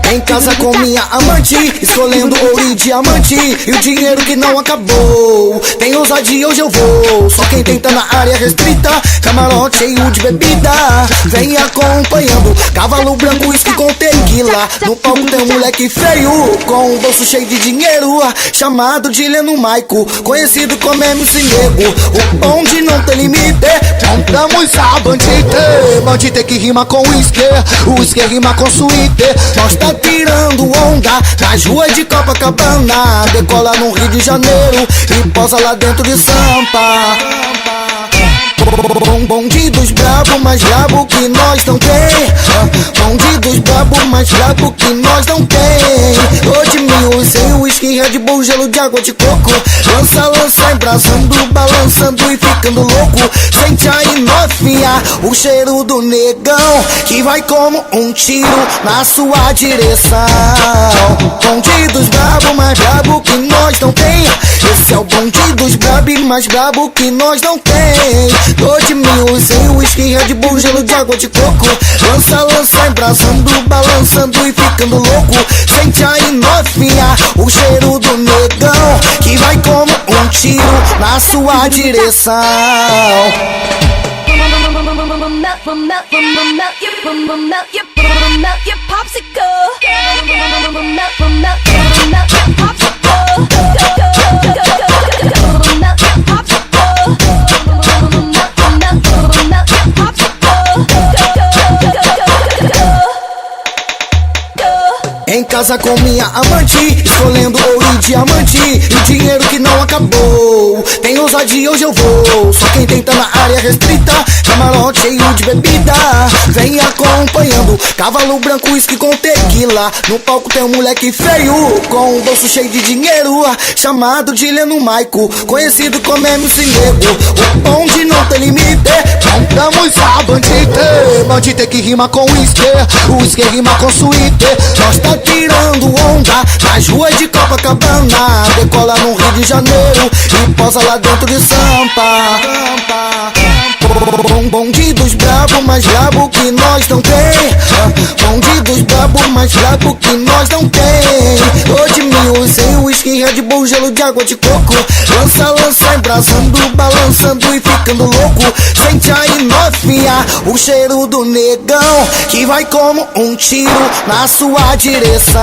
Em casa com minha amante, escolhendo ouro e diamante, e o dinheiro que não acabou. Tem ousadia, hoje eu vou. Só quem tenta na área restrita, camarote cheio de bebida. Vem acompanhando, cavalo branco, uísque com tequila. No palco tem um moleque feio, com um bolso cheio de dinheiro, chamado de Leno Maico, conhecido como MC Nego. O bonde não tem limite, montamos a bandite. Bandite que rima com uísque, uísque rima com suíte. Nós tá tirando onda nas ruas de Copacabana, decola no Rio de Janeiro e posa lá dentro de Sampa. Bonde dos brabo, mais brabo que nós não tem. Bonde dos brabo, mais brabo que nós não tem. Hoje mil, sem uísque, Red Bull, gelo de água de coco. Lança, lança, embrasando, balançando e ficando louco. Sente aí novinha, o cheiro do negão, que vai como um tiro na sua direção. Bonde dos brabo, mais brabo que nós não tem. Esse é o bonde dos brabo, mais brabo que nós não tem. 2 mil, sem uísque, Red Bull, gelo de água de coco. Lança, lança, embrasando, balançando e ficando louco. Sente aí novinha, o cheiro do negão, que vai como um tiro na sua direção. Em casa com minha amante, escolhendo ouro e diamante, e o dinheiro que não acabou. Tem ousadia, hoje eu vou. Só quem tenta na área restrita, camarote cheio de bebida. Vem acompanhando, cavalo branco, uísque com tequila. No palco tem um moleque feio, com um bolso cheio de dinheiro, chamado de Leno Maico, conhecido como MC Nego. O bonde não tem limite, montamos a bandite. Bandite que rima com uísque, uísque rima com suíte. Nós tá tirando onda nas ruas de Copacabana, decola no Rio de Janeiro e posa lá dentro de Sampa. Bonde dos brabo, mais brabo que nós não tem. Bonde dos brabo, mais brabo que nós não tem. 2 mil, sem uísque, Red Bull, gelo de água de coco. Lança, lança, embrasando, balançando e ficando louco. Sente aí novinha, o cheiro do negão, que vai como um tiro na sua direção.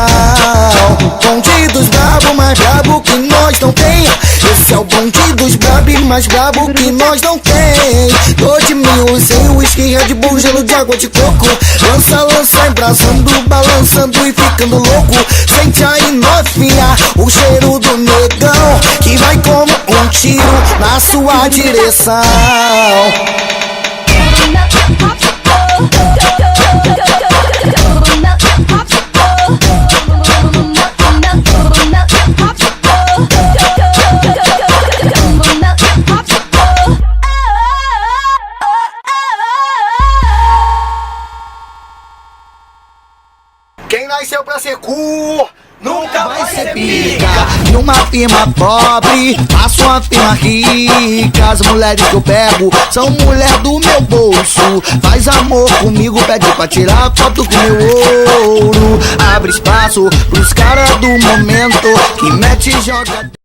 Bonde dos brabo, mais brabo que nós não tem. Esse é o bonde dos brabo, mais brabo que nós não tem. 2 mil, sem uísque, Red Bull, gelo de água de coco. Lança, lança, embrasando, balançando e ficando louco. Sente aí novinha, o cheiro do negão, que vai como um tiro na sua direção. Quem nasceu pra ser cu nunca vai ser pica. Numa firma pobre, faço uma firma rica. As mulheres que eu pego são mulher do meu bolso. Faz amor comigo, pede pra tirar foto com meu ouro. Abre espaço pros caras do momento que mete e joga.